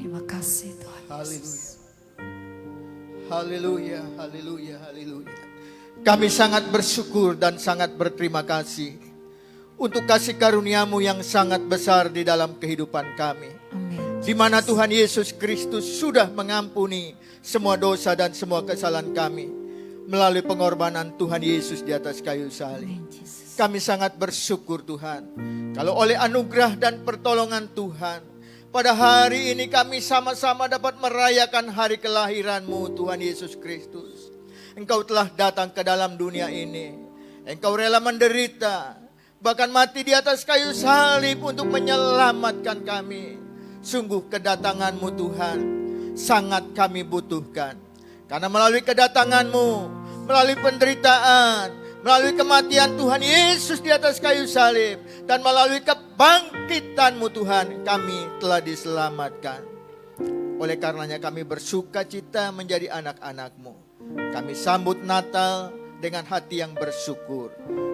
Terima kasih Tuhan Haleluya. Yesus. Haleluya, haleluya, haleluya. Kami sangat bersyukur dan sangat berterima kasih untuk kasih karunia-Mu yang sangat besar di dalam kehidupan kami. Amin. Di mana Tuhan Yesus Kristus sudah mengampuni semua dosa dan semua kesalahan kami melalui pengorbanan Tuhan Yesus di atas kayu salib. Amin, Yesus. Kami sangat bersyukur Tuhan, kalau oleh anugerah dan pertolongan Tuhan, pada hari ini kami sama-sama dapat merayakan hari kelahiran-Mu Tuhan Yesus Kristus. Engkau telah datang ke dalam dunia ini, Engkau rela menderita, bahkan mati di atas kayu salib untuk menyelamatkan kami. Sungguh kedatangan-Mu Tuhan sangat kami butuhkan. Karena melalui kedatangan-Mu, melalui penderitaan, melalui kematian Tuhan Yesus di atas kayu salib, dan melalui kebangkitan-Mu Tuhan, kami telah diselamatkan. Oleh karenanya kami bersuka cita menjadi anak-anak-Mu. Kami sambut Natal dengan hati yang bersyukur.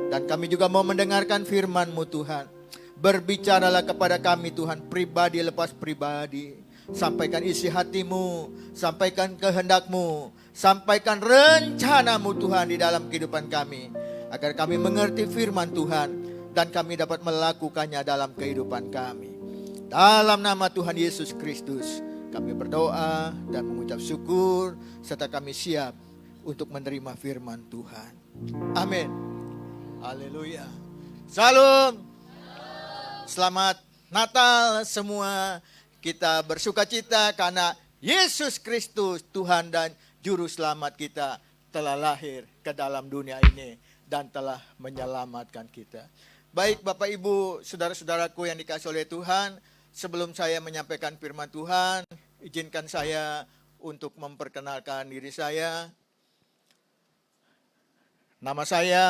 Dan kami juga mau mendengarkan firman-Mu Tuhan. Berbicaralah kepada kami Tuhan, pribadi lepas pribadi. Sampaikan isi hati-Mu, sampaikan kehendak-Mu, sampaikan rencana-Mu Tuhan di dalam kehidupan kami, agar kami mengerti firman Tuhan dan kami dapat melakukannya dalam kehidupan kami. Dalam nama Tuhan Yesus Kristus kami berdoa dan mengucap syukur, serta kami siap untuk menerima firman Tuhan. Amin. Haleluya. Salam. Selamat Natal semua. Kita bersuka cita karena Yesus Kristus, Tuhan dan Juru Selamat kita, telah lahir ke dalam dunia ini dan telah menyelamatkan kita. Baik Bapak Ibu, saudara-saudaraku yang dikasihi oleh Tuhan, sebelum saya menyampaikan firman Tuhan, izinkan saya untuk memperkenalkan diri saya. Nama saya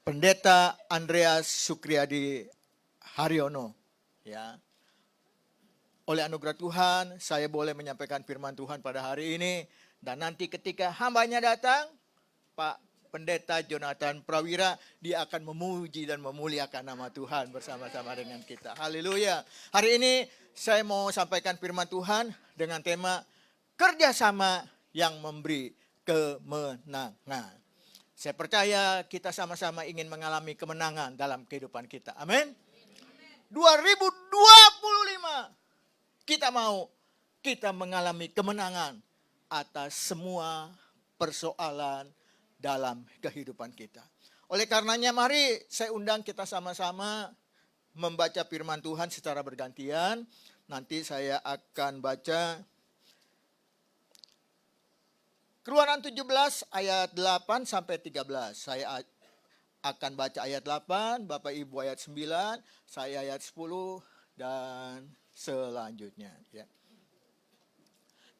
Pendeta Andreas Sukriyadi Haryono. Ya. Oleh anugerah Tuhan, saya boleh menyampaikan firman Tuhan pada hari ini. Dan nanti ketika hambanya datang, Pak Pendeta Jonathan Prawira, dia akan memuji dan memuliakan nama Tuhan bersama-sama dengan kita. Haleluya. Hari ini saya mau sampaikan firman Tuhan dengan tema kerjasama yang memberi kemenangan. Saya percaya kita sama-sama ingin mengalami kemenangan dalam kehidupan kita. Amin. 2025 kita mengalami kemenangan atas semua persoalan dalam kehidupan kita. Oleh karenanya mari saya undang kita sama-sama membaca firman Tuhan secara bergantian. Nanti saya akan baca Keluaran 17 ayat 8 sampai 13. Saya akan baca ayat 8, Bapak Ibu ayat 9, saya ayat 10 dan selanjutnya ya.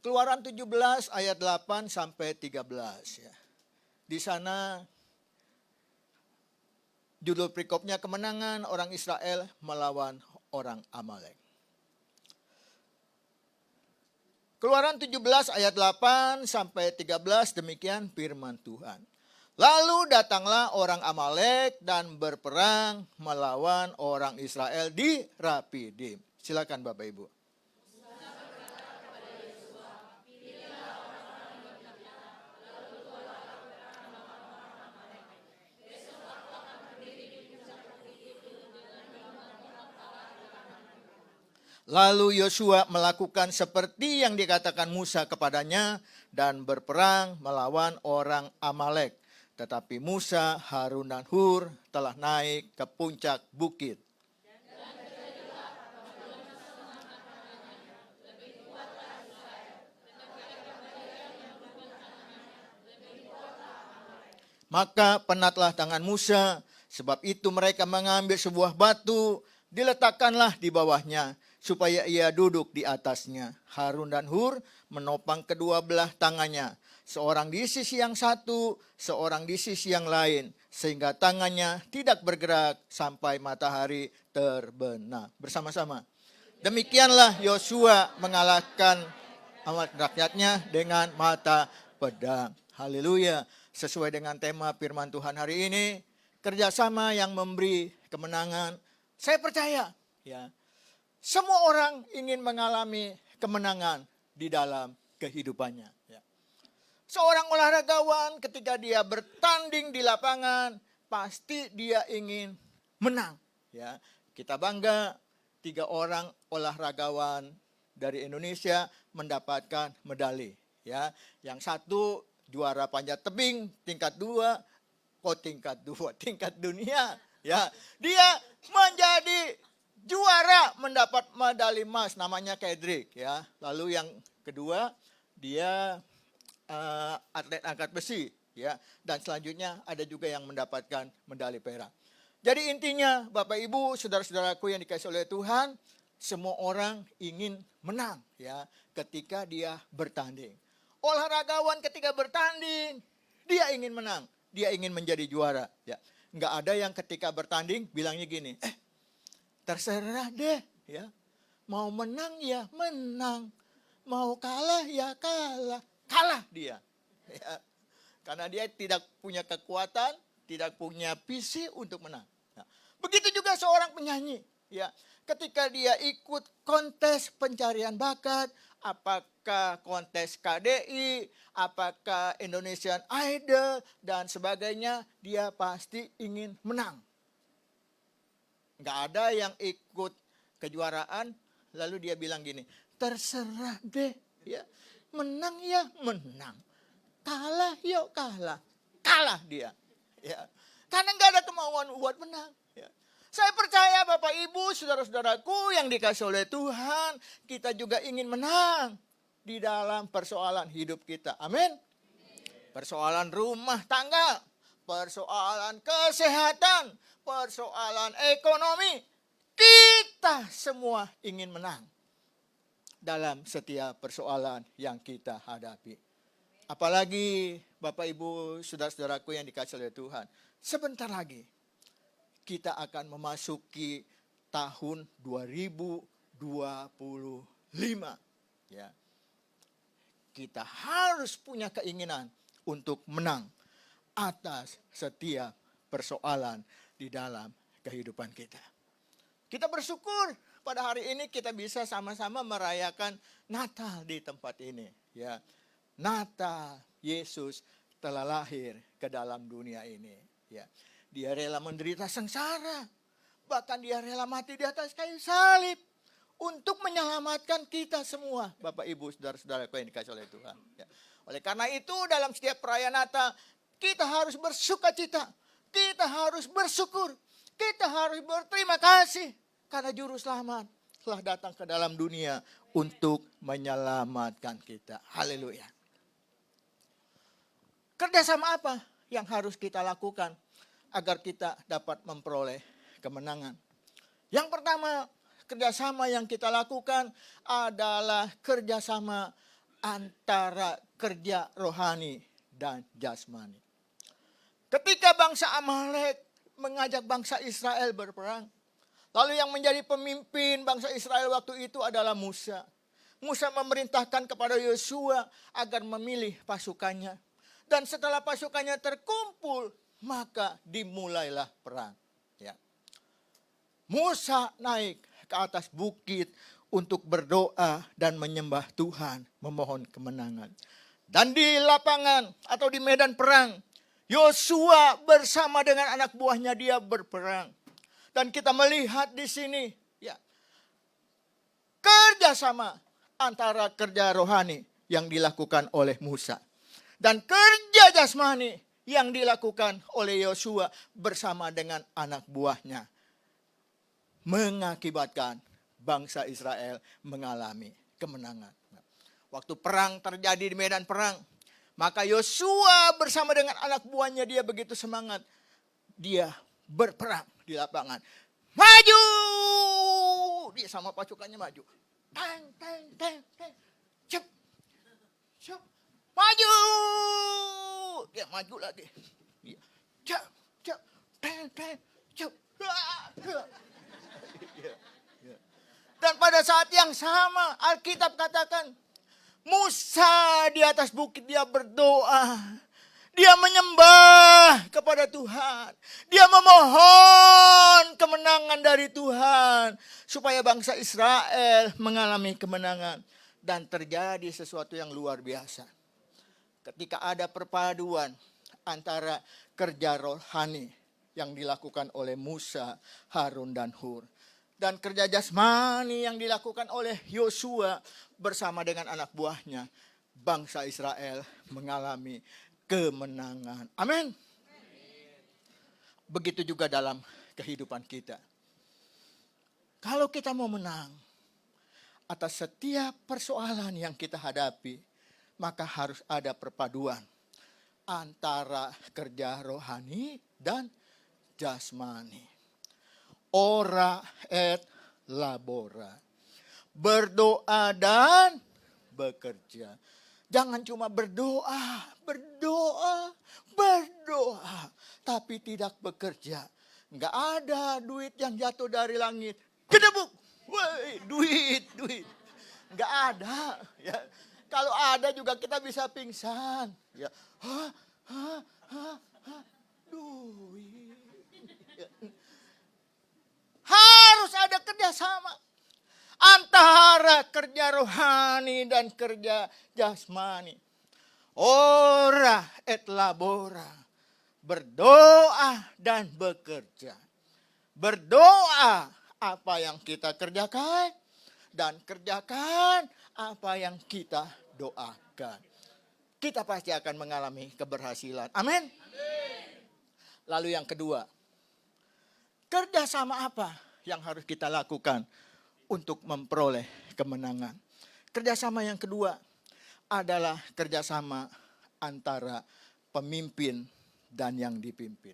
Keluaran 17 ayat 8 sampai 13 ya. Di sana judul perikopnya kemenangan orang Israel melawan orang Amalek. Keluaran 17 ayat 8 sampai 13, demikian firman Tuhan. Lalu datanglah orang Amalek dan berperang melawan orang Israel di Rafidim. Silakan Bapak Ibu. Lalu Yosua melakukan seperti yang dikatakan Musa kepadanya dan berperang melawan orang Amalek. Tetapi Musa, Harun dan Hur telah naik ke puncak bukit. Maka penatlah tangan Musa, sebab itu mereka mengambil sebuah batu, diletakkanlah di bawahnya, supaya ia duduk di atasnya. Harun dan Hur menopang kedua belah tangannya, seorang di sisi yang satu, seorang di sisi yang lain, sehingga tangannya tidak bergerak sampai matahari terbenam. Bersama-sama. Demikianlah Yosua mengalahkan rakyatnya dengan mata pedang. Haleluya. Sesuai dengan tema firman Tuhan hari ini, kerjasama yang memberi kemenangan. Saya percaya ya, Semua orang ingin mengalami kemenangan di dalam kehidupannya. Ya. Seorang olahragawan ketika dia bertanding di lapangan, pasti dia ingin menang. Ya. Kita bangga 3 orang olahragawan dari Indonesia mendapatkan medali. Ya. Yang satu juara panjat tebing tingkat 2, tingkat dunia. Ya. Dia menjadi juara, mendapat medali emas, namanya Kedrick. Ya. Lalu yang kedua dia atlet angkat besi, ya. Dan selanjutnya ada juga yang mendapatkan medali perak. Jadi intinya Bapak Ibu, saudara-saudaraku yang dikasihi oleh Tuhan, semua orang ingin menang, ya, ketika dia bertanding. Olahragawan ketika bertanding, dia ingin menang, dia ingin menjadi juara, ya. Nggak ada yang ketika bertanding bilangnya gini, terserah deh, ya. Mau menang ya menang, mau kalah ya kalah, kalah dia, ya. Karena dia tidak punya kekuatan, tidak punya visi untuk menang. Nah, begitu juga seorang penyanyi, ya. Ketika dia ikut kontes pencarian bakat, apakah kontes KDI, apakah Indonesian Idol dan sebagainya, dia pasti ingin menang. Nggak ada yang ikut kejuaraan lalu dia bilang gini, terserah deh, ya. Menang ya menang, kalah yuk kalah, kalah dia, ya. Karena nggak ada kemauan buat menang, ya. Saya percaya Bapak Ibu, saudara-saudaraku yang dikasihi oleh Tuhan, kita juga ingin menang di dalam persoalan hidup kita. Amin. Persoalan rumah tangga, persoalan kesehatan, persoalan ekonomi, kita semua ingin menang dalam setiap persoalan yang kita hadapi. Apalagi Bapak Ibu, saudara-saudaraku yang dikasihi oleh Tuhan, sebentar lagi kita akan memasuki tahun 2025. Ya. Kita harus punya keinginan untuk menang atas setiap persoalan di dalam kehidupan kita. Kita bersyukur pada hari ini kita bisa sama-sama merayakan Natal di tempat ini. Ya. Natal, Yesus telah lahir ke dalam dunia ini. Ya. Dia rela menderita sengsara. Bahkan dia rela mati di atas kayu salib. Untuk menyelamatkan kita semua. Bapak, Ibu, saudara-saudaraku yang dikasihi oleh Tuhan. Ya. Oleh karena itu dalam setiap perayaan Natal, kita harus bersuka cita. Kita harus bersyukur. Kita harus berterima kasih. Karena Juru Selamat telah datang ke dalam dunia untuk menyelamatkan kita. Haleluya. Kerjasama apa yang harus kita lakukan agar kita dapat memperoleh kemenangan? Yang pertama, kerjasama yang kita lakukan adalah kerjasama antara kerja rohani dan jasmani. Ketika bangsa Amalek mengajak bangsa Israel berperang, lalu yang menjadi pemimpin bangsa Israel waktu itu adalah Musa. Musa memerintahkan kepada Yosua agar memilih pasukannya. Dan setelah pasukannya terkumpul, maka dimulailah perang. Ya. Musa naik ke atas bukit untuk berdoa dan menyembah Tuhan, memohon kemenangan. Dan di lapangan atau di medan perang, Yosua bersama dengan anak buahnya dia berperang. Dan kita melihat di sini, ya, kerjasama antara kerja rohani yang dilakukan oleh Musa dan kerja jasmani yang dilakukan oleh Yosua bersama dengan anak buahnya mengakibatkan bangsa Israel mengalami kemenangan. Waktu perang terjadi di medan perang, maka Yosua bersama dengan anak buahnya dia begitu semangat. Dia berperang di lapangan. Maju! Dia sama pasukannya maju. Teng, teng, teng, teng. Cep. Cep. Maju! Dia maju lagi. Cep, cep, teng, teng, cep. Dan pada saat yang sama Alkitab katakan Musa di atas bukit dia berdoa. Dia menyembah kepada Tuhan. Dia memohon kemenangan pertolongan dari Tuhan supaya bangsa Israel mengalami kemenangan dan terjadi sesuatu yang luar biasa. Ketika ada perpaduan antara kerja rohani yang dilakukan oleh Musa, Harun, dan Hur, dan kerja jasmani yang dilakukan oleh Yosua bersama dengan anak buahnya, bangsa Israel mengalami kemenangan. Amin. Begitu juga dalam kehidupan kita. Kalau kita mau menang atas setiap persoalan yang kita hadapi, maka harus ada perpaduan antara kerja rohani dan jasmani. Ora et labora. Berdoa dan bekerja. Jangan cuma berdoa, tapi tidak bekerja. Enggak ada duit yang jatuh dari langit. Kedebuk, woi, duit. Enggak ada. Ya. Kalau ada juga kita bisa pingsan. Ya. Duit. Ya. Harus ada kerjasama antara kerja rohani dan kerja jasmani. Ora et labora. Berdoa dan bekerja. Berdoa apa yang kita kerjakan dan kerjakan apa yang kita doakan. Kita pasti akan mengalami keberhasilan. Amin. Lalu yang kedua, kerjasama apa yang harus kita lakukan untuk memperoleh kemenangan? Kerjasama yang kedua adalah kerjasama antara pemimpin dan yang dipimpin.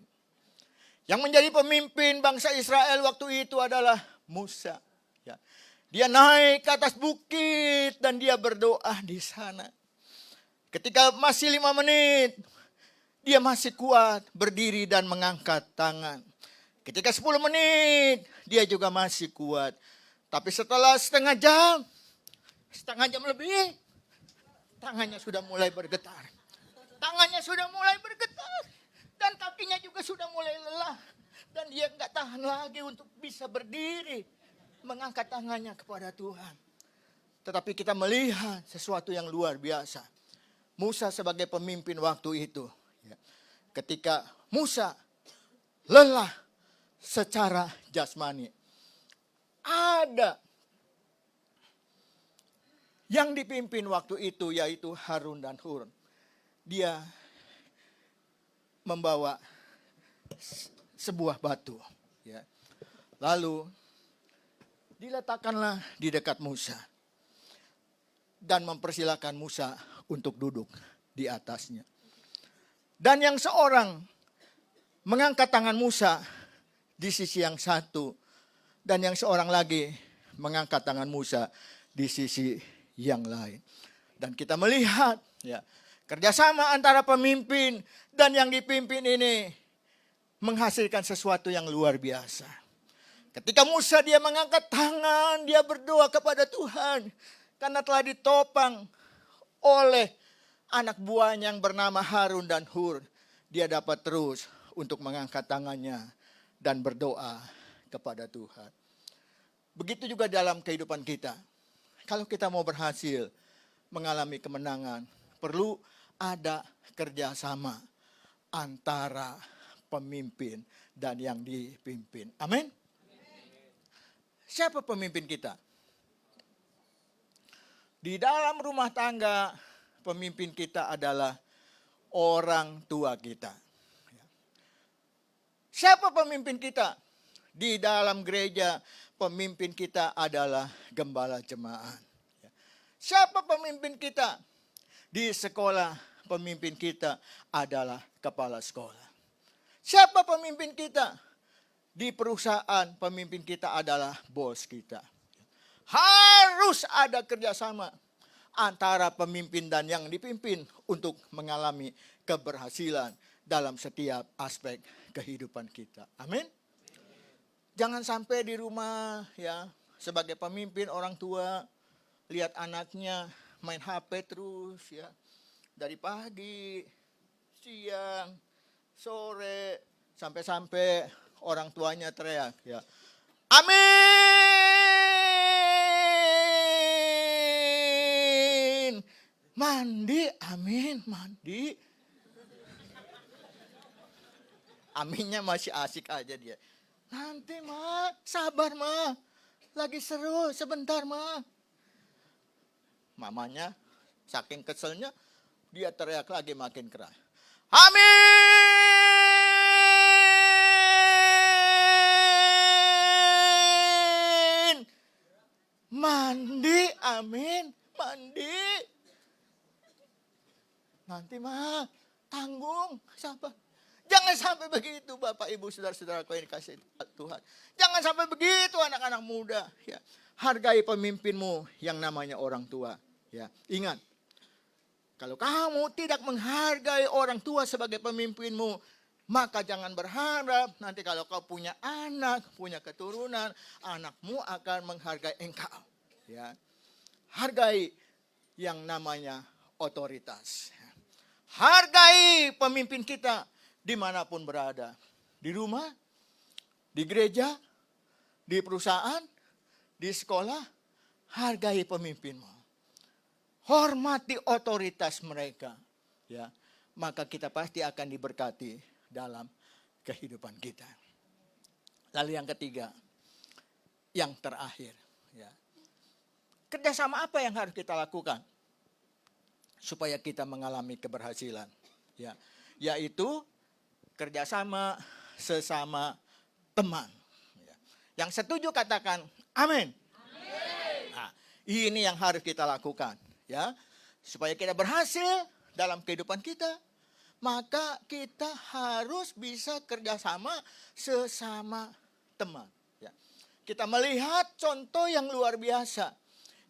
Yang menjadi pemimpin bangsa Israel waktu itu adalah Musa. Ya. Dia naik ke atas bukit dan dia berdoa di sana. Ketika masih 5 menit, dia masih kuat berdiri dan mengangkat tangan. Ketika 10 menit, dia juga masih kuat. Tapi setelah setengah jam lebih, tangannya sudah mulai bergetar. Dan kakinya juga sudah mulai lelah. Dan dia nggak tahan lagi untuk bisa berdiri, mengangkat tangannya kepada Tuhan. Tetapi kita melihat sesuatu yang luar biasa. Musa sebagai pemimpin waktu itu. Ketika Musa lelah secara jasmani, ada yang dipimpin waktu itu yaitu Harun dan Hur. Dia membawa sebuah batu. Ya. Lalu diletakkanlah di dekat Musa. Dan mempersilahkan Musa untuk duduk di atasnya. Dan yang seorang mengangkat tangan Musa di sisi yang satu. Dan yang seorang lagi mengangkat tangan Musa di sisi yang lain. Dan kita melihat ya, kerjasama antara pemimpin dan yang dipimpin ini menghasilkan sesuatu yang luar biasa. Ketika Musa dia mengangkat tangan, dia berdoa kepada Tuhan. Karena telah ditopang oleh anak buahnya yang bernama Harun dan Hur. Dia dapat terus untuk mengangkat tangannya dan berdoa kepada Tuhan. Begitu juga dalam kehidupan kita. Kalau kita mau berhasil mengalami kemenangan, perlu ada kerjasama antara pemimpin dan yang dipimpin. Amin. Siapa pemimpin kita? Di dalam rumah tangga, pemimpin kita adalah orang tua kita. Siapa pemimpin kita? Di dalam gereja, pemimpin kita adalah gembala jemaat. Siapa pemimpin kita? Di sekolah, pemimpin kita adalah kepala sekolah. Siapa pemimpin kita? Di perusahaan, pemimpin kita adalah bos kita. Harus ada kerjasama antara pemimpin dan yang dipimpin untuk mengalami keberhasilan dalam setiap aspek kehidupan kita. Amin. Jangan sampai di rumah ya sebagai pemimpin orang tua lihat anaknya main HP terus ya. Dari pagi, siang, sore, sampai-sampai orang tuanya teriak ya. Amin. Mandi, amin, mandi. Aminnya masih asik aja dia. Nanti mah, sabar mah. Lagi seru, sebentar mah. Mamanya saking keselnya, dia teriak lagi makin keras. Amin. Mandi, amin, mandi. Nanti mah, tanggung, sabar. Jangan sampai begitu Bapak Ibu Saudara-saudara yang dikasihi Tuhan. Jangan sampai begitu anak-anak muda. Ya. Hargai pemimpinmu yang namanya orang tua. Ya. Ingat, kalau kamu tidak menghargai orang tua sebagai pemimpinmu, maka jangan berharap nanti kalau kau punya anak, punya keturunan, anakmu akan menghargai engkau. Ya. Hargai yang namanya otoritas. Hargai pemimpin kita dimanapun berada. Di rumah, di gereja, di perusahaan, di sekolah. Hargai pemimpinmu. Hormati otoritas mereka. Ya, maka kita pasti akan diberkati dalam kehidupan kita. Lalu yang ketiga, yang terakhir. Ya. Kerjasama apa yang harus kita lakukan supaya kita mengalami keberhasilan? Ya, yaitu kerjasama sesama teman. Yang setuju katakan amin. Nah, ini yang harus kita lakukan, ya, supaya kita berhasil dalam kehidupan kita. Maka kita harus bisa kerjasama sesama teman. Ya. Kita melihat contoh yang luar biasa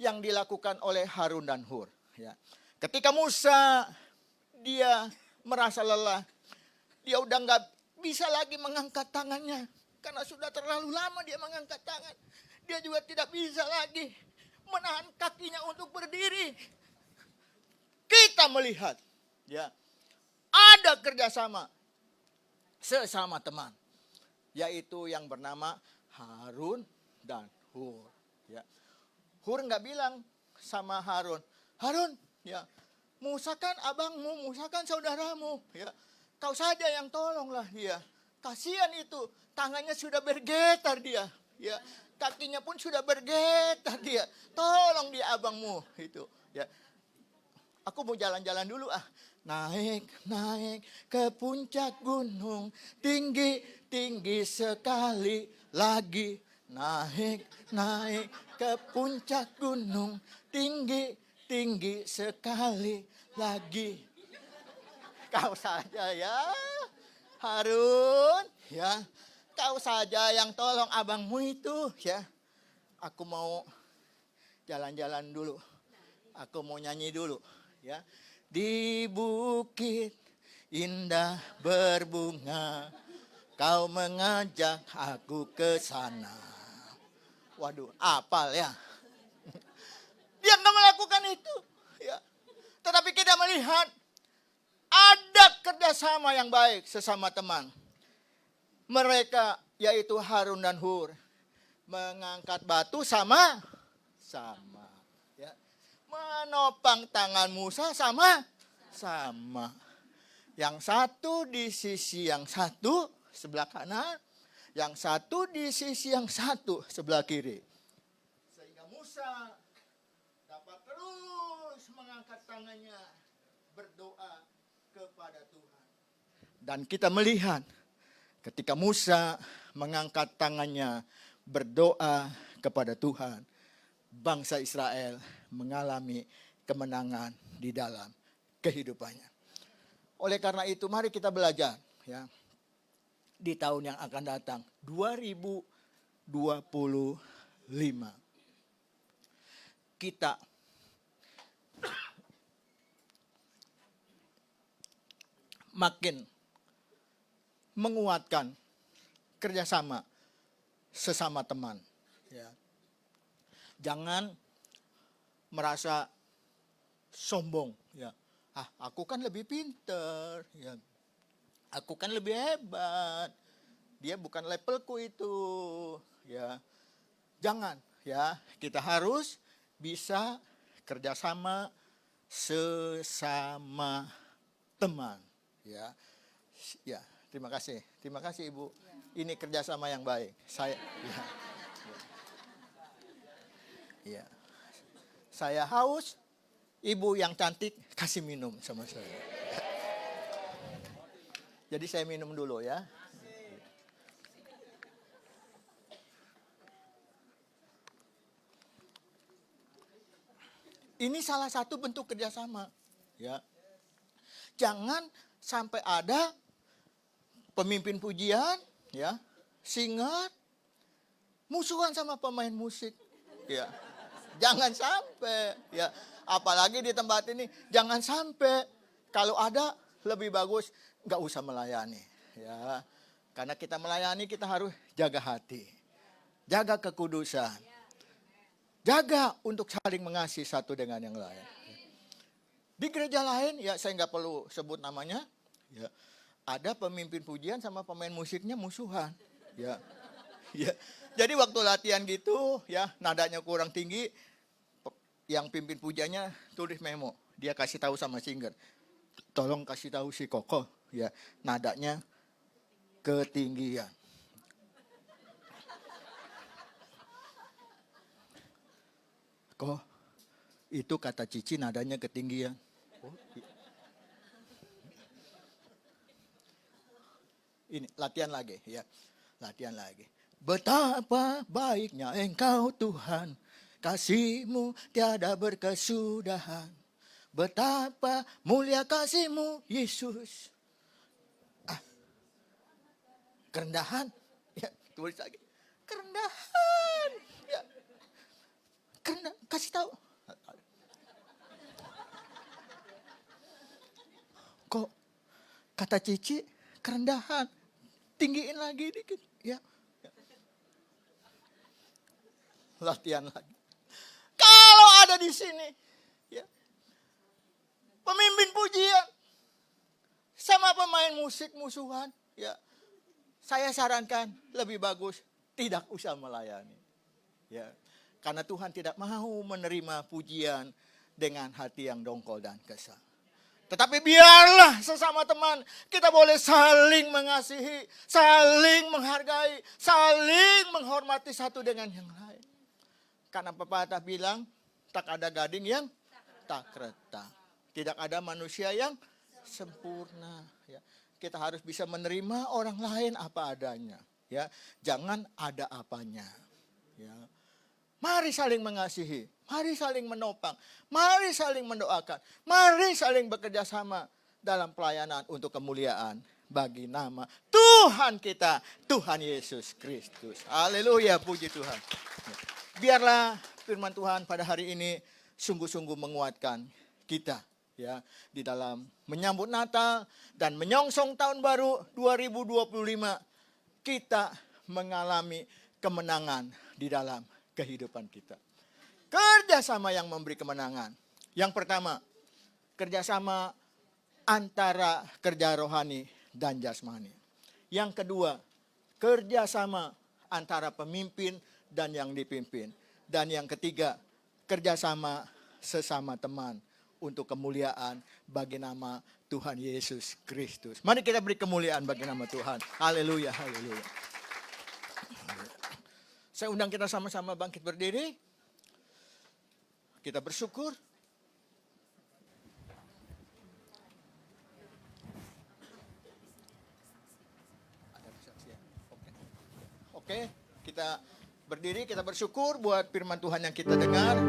yang dilakukan oleh Harun dan Hur. Ya. Ketika Musa dia merasa lelah, dia udah nggak bisa lagi mengangkat tangannya. Karena sudah terlalu lama dia mengangkat tangan. Dia juga tidak bisa lagi menahan kakinya untuk berdiri. Kita melihat, ya, ada kerjasama sesama teman. Yaitu yang bernama Harun dan Hur. Ya. Hur nggak bilang sama Harun, Harun, ya, Musa kan abangmu, Musa kan saudaramu, ya. Kau saja yang tolonglah dia. Kasihan itu, tangannya sudah bergetar dia. Ya, kakinya pun sudah bergetar dia. Tolong dia abangmu itu. Ya, aku mau jalan-jalan dulu ah. Naik ke puncak gunung, tinggi sekali lagi. Naik ke puncak gunung, tinggi sekali lagi. Kau saja ya, Harun, ya, kau saja yang tolong abangmu itu, ya. Aku mau jalan-jalan dulu, aku mau nyanyi dulu, ya. Di bukit indah berbunga, kau mengajak aku ke sana. Waduh, apal ya. Dia nggak melakukan itu, ya. Tetapi kita melihat ada kerjasama yang baik sesama teman. Mereka yaitu Harun dan Hur mengangkat batu sama. Ya. Menopang tangan Musa sama. Yang satu di sisi yang satu sebelah kanan, yang satu di sisi yang satu sebelah kiri. Sehingga Musa dapat terus mengangkat tangannya berdoa kepada Tuhan. Dan kita melihat ketika Musa mengangkat tangannya berdoa kepada Tuhan, bangsa Israel mengalami kemenangan di dalam kehidupannya. Oleh karena itu mari kita belajar, ya, di tahun yang akan datang 2025 kita makin menguatkan kerjasama sesama teman. Ya. Jangan merasa sombong. Ya. Aku kan lebih pinter. Ya. Aku kan lebih hebat. Dia bukan levelku itu. Ya. Jangan ya, kita harus bisa kerjasama sesama teman. Ya, ya, terima kasih Ibu. Ini kerjasama yang baik. Ya. Saya haus, Ibu yang cantik kasih minum sama saya. Jadi saya minum dulu ya. Ini salah satu bentuk kerjasama, ya. Jangan sampai ada pemimpin pujian, ya, singer, musuhan sama pemain musik, ya. Jangan sampai, ya. Apalagi di tempat ini, jangan sampai kalau ada lebih bagus nggak usah melayani, ya. Karena kita melayani kita harus jaga hati, jaga kekudusan. Jaga untuk saling mengasihi satu dengan yang lain. Di gereja lain, ya saya nggak perlu sebut namanya, ya, ada pemimpin pujian sama pemain musiknya musuhan, ya. Ya. Jadi waktu latihan gitu, ya nadanya kurang tinggi, yang pimpin pujiannya tulis memo, dia kasih tahu sama singer, tolong kasih tahu si Koko, ya nadanya ketinggian. Kok itu kata Cici nadanya ketinggian. Ini latihan lagi, ya. Latihan lagi. Betapa baiknya Engkau Tuhan, kasih-Mu tiada berkesudahan. Betapa mulia kasih-Mu Yesus. Kerendahan, ya tulis lagi. Kerendahan, ya. Karena kasih tahu. Kok kata Cici kerendahan, tinggiin lagi dikit, ya. Latihan lagi. Kalau ada di sini, ya, pemimpin pujian sama pemain musik musuhan, ya, saya sarankan lebih bagus tidak usah melayani, ya. Karena Tuhan tidak mau menerima pujian dengan hati yang dongkol dan kesal. Tetapi biarlah sesama teman kita boleh saling mengasihi, saling menghargai, saling menghormati satu dengan yang lain. Karena pepatah bilang, tak ada gading yang tak retak. Tidak ada manusia yang sempurna. Ya. Kita harus bisa menerima orang lain apa adanya. Ya. Jangan ada apanya. Ya. Mari saling mengasihi, mari saling menopang, mari saling mendoakan, mari saling bekerja sama dalam pelayanan untuk kemuliaan bagi nama Tuhan kita, Tuhan Yesus Kristus. Haleluya, puji Tuhan. Biarlah firman Tuhan pada hari ini sungguh-sungguh menguatkan kita, ya, di dalam menyambut Natal dan menyongsong tahun baru 2025. Kita mengalami kemenangan di dalam kehidupan kita. Kerjasama yang memberi kemenangan. Yang pertama, kerjasama antara kerja rohani dan jasmani. Yang kedua, kerjasama antara pemimpin dan yang dipimpin. Dan yang ketiga, kerjasama sesama teman untuk kemuliaan bagi nama Tuhan Yesus Kristus. Mari kita beri kemuliaan bagi nama Tuhan. Haleluya, haleluya. Saya undang kita sama-sama bangkit berdiri. Kita bersyukur. Oke, kita berdiri, kita bersyukur buat firman Tuhan yang kita dengar.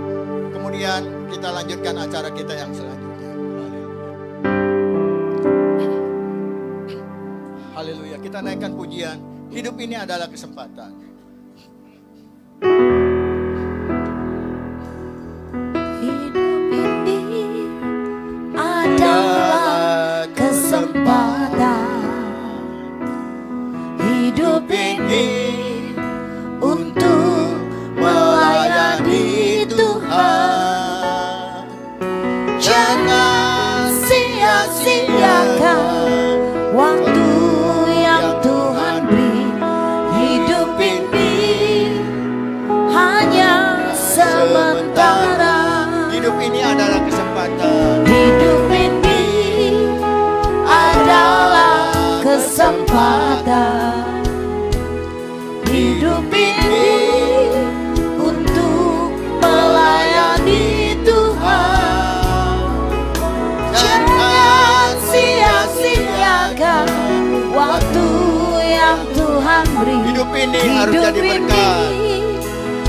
Kemudian kita lanjutkan acara kita yang selanjutnya. Haleluya, kita naikkan pujian. Hidup ini adalah kesempatan. Hidup ini adalah kesempatan. Hidup ini untuk melayani Tuhan. Jangan sia-siakan waktu yang Tuhan beri. Hidup ini kesempatan. Hidup ini adalah kesempatan. Hidup ini untuk melayani Tuhan. Jangan sia-siakan waktu yang Tuhan beri. Hidup ini harus jadi berkat.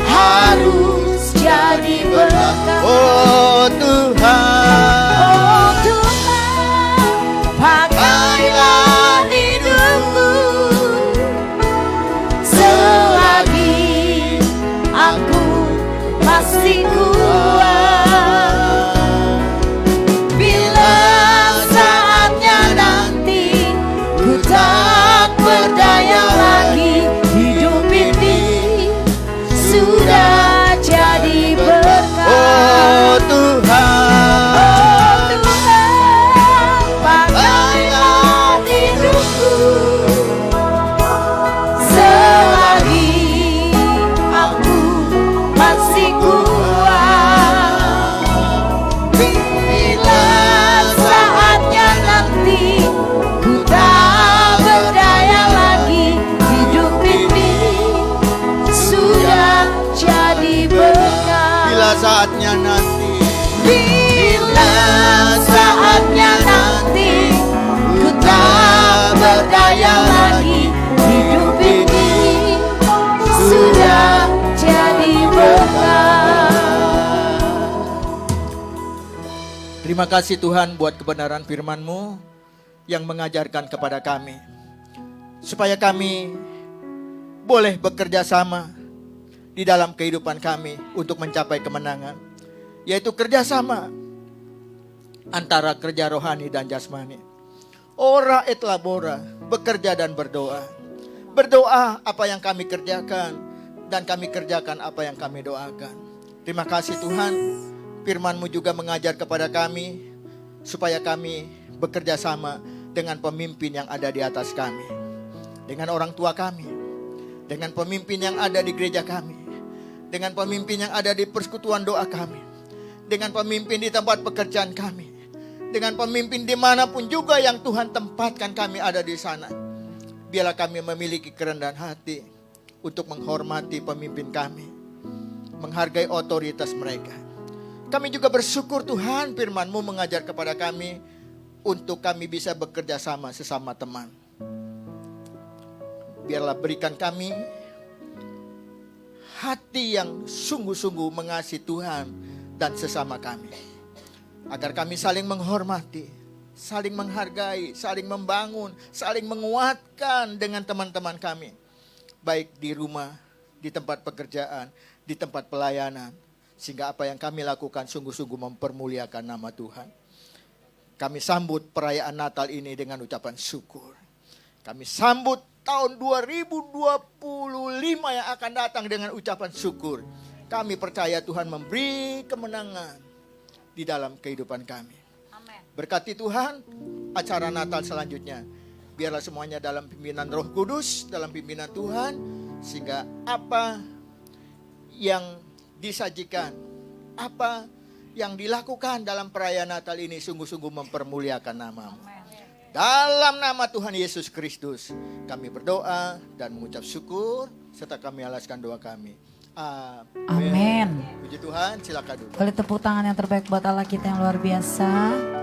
Harus jadi berkat. Oh Tuhan, Oh Tuhan, pakailah hidupku selagi aku masih kuat. Bila saatnya nanti ku tak berdaya lagi, hidup ini sudah jadi berkat. oh Tuhan, Oh Tuhan, pakailah hidupku selagi aku masih kuat. Bila saatnya nanti ku tak berdaya lagi, hidup ini sudah jadi berkat. bila saatnya nanti, Bila saatnya nanti ku tak berdaya lagi, hidup ini sudah jadi berkat. terima kasih Tuhan buat kebenaran firman-Mu yang mengajarkan kepada kami, supaya kami boleh bekerja sama di dalam kehidupan kami untuk mencapai kemenangan, yaitu kerjasama antara kerja rohani dan jasmani. Ora et labora, bekerja dan berdoa. Berdoa apa yang kami kerjakan, dan kami kerjakan apa yang kami doakan. Terima kasih Tuhan, firman-Mu juga mengajar kepada kami, supaya kami bekerja sama dengan pemimpin yang ada di atas kami, dengan orang tua kami, dengan pemimpin yang ada di gereja kami, dengan pemimpin yang ada di persekutuan doa kami, dengan pemimpin di tempat pekerjaan kami, dengan pemimpin dimanapun juga yang Tuhan tempatkan kami ada di sana. Biarlah kami memiliki kerendahan hati untuk menghormati pemimpin kami, menghargai otoritas mereka. Kami juga bersyukur Tuhan, firman-Mu mengajar kepada kami untuk kami bisa bekerja sama sesama teman. Biarlah berikan kami hati yang sungguh-sungguh mengasihi Tuhan dan sesama kami, agar kami saling menghormati, saling menghargai, saling membangun, saling menguatkan dengan teman-teman kami, baik di rumah, di tempat pekerjaan, di tempat pelayanan, sehingga apa yang kami lakukan sungguh-sungguh mempermuliakan nama Tuhan. Kami sambut perayaan Natal ini dengan ucapan syukur. Kami sambut tahun 2025 yang akan datang dengan ucapan syukur. Kami percaya Tuhan memberi kemenangan di dalam kehidupan kami. Berkati Tuhan acara Natal selanjutnya. Biarlah semuanya dalam pimpinan Roh Kudus, dalam pimpinan Tuhan, sehingga apa yang disajikan, apa yang dilakukan dalam perayaan Natal ini sungguh-sungguh mempermuliakan nama-Mu. Dalam nama Tuhan Yesus Kristus kami berdoa dan mengucap syukur, serta kami alaskan doa kami. Amin. Puji Tuhan, silakan dulu. Boleh tepuk tangan yang terbaik buat Allah kita yang luar biasa.